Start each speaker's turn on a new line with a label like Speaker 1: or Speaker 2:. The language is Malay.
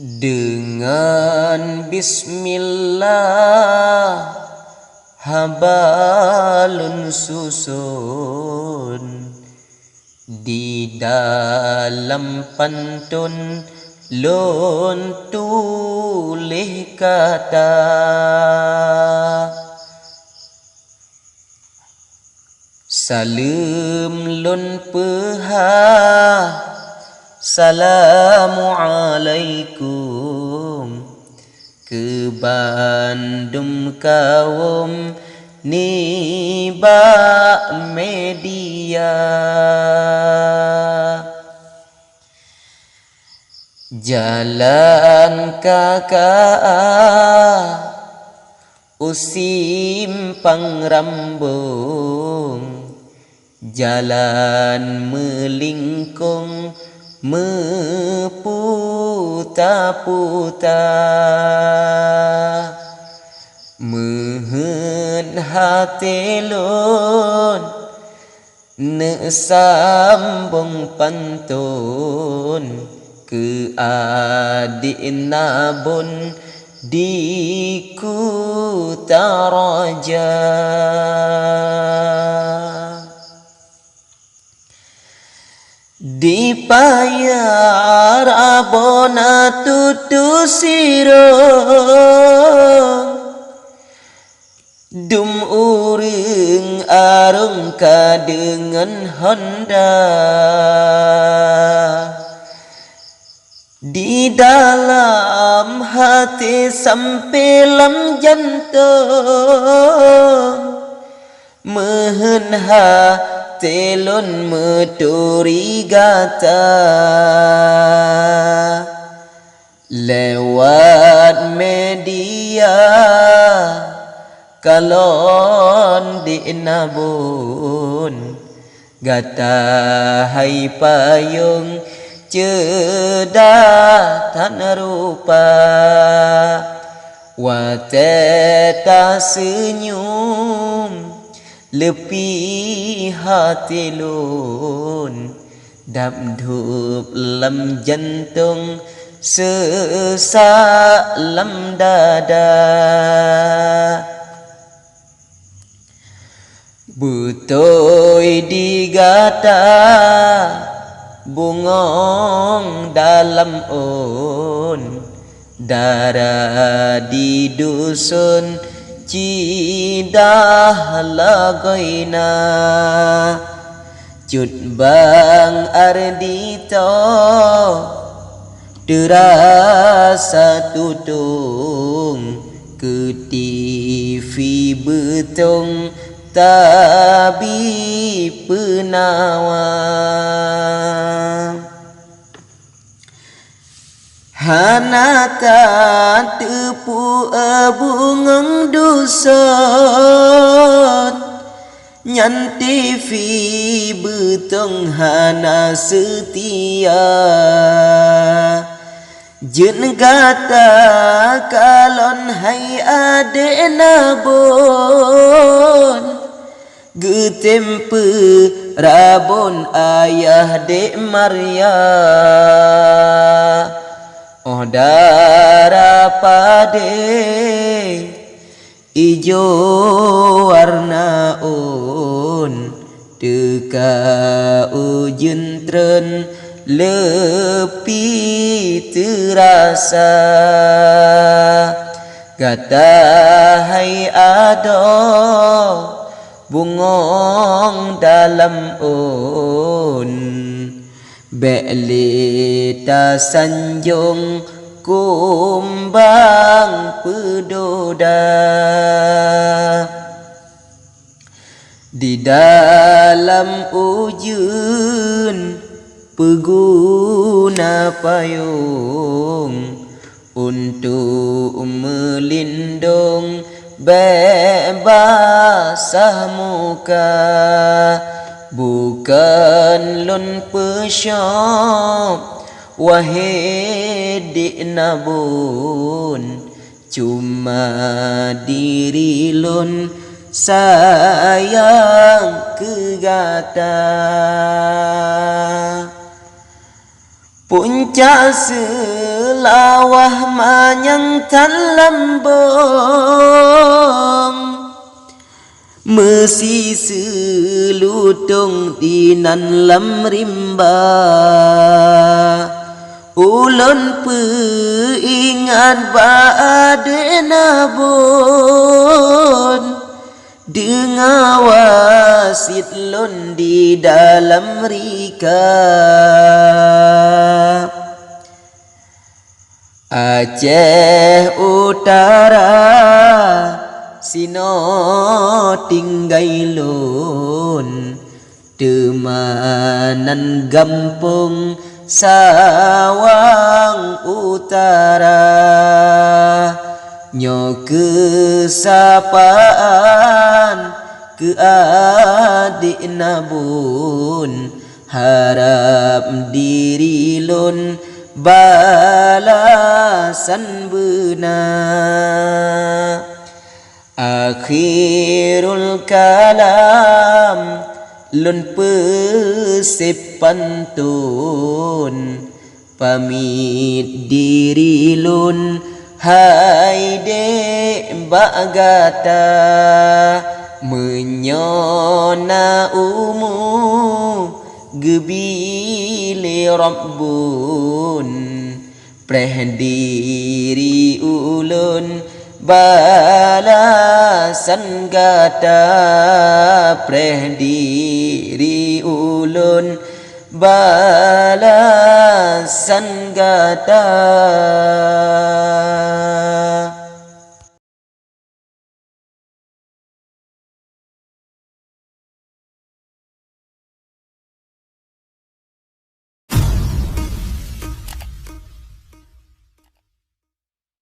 Speaker 1: Dengan bismillah habalun susun di dalam pantun lon tulis kata salam lon peha Assalamualaikum ke Bandung kaum nibak media jalan kakak usim pangrambung jalan melingkung meputa-puta mehen hati lon ne sambung pantun ke adik nabun di Kutaraja di payar abona tutu sirong dum uring arung kadengan Honda di dalam hati sampelam jantung mehen telon meturigata lewat media kalon di nabun gata hai payung cedah tan rupa wateta senyum lepi hati lun đập dhụp lâm jantung sesak lem dada butoi digata bungong dalam on darah di dusun Cidah lagoina cut bang ardito terasa tutung ke TV betong tapi penawa Hanata tepu bungang dusun nyan TV betong hana setia jen gata kalon hai ade nabon getempe rabon ayah dek Maria oh darah pade ijo warna on teka ujun tren lepi terasa kata hai ado bungong dalam on Belita sanjung kumbang pedoda di dalam ujun pengguna payung untuk melindung bebasah muka bukan lon pesyok wahid nabun cuma diri lon sayang kegata Puncak selawah manyang tan lambung Mesi selutung dinan lam rimba Ulun peingat ba'ade nabun Dengar wasit lun di dalam rika Aceh Utara Sino tinggai lun Temanan gampung Sawang Utara Nyo kesapaan ke adik nabun Harap diri lun balasan benar Akhirul kalam lun pesip pantun Pamit diri lun hai dek bagata Menyona umu gebile rabbun Preh diri ulun balasan gata Preh diri ulun balasan gata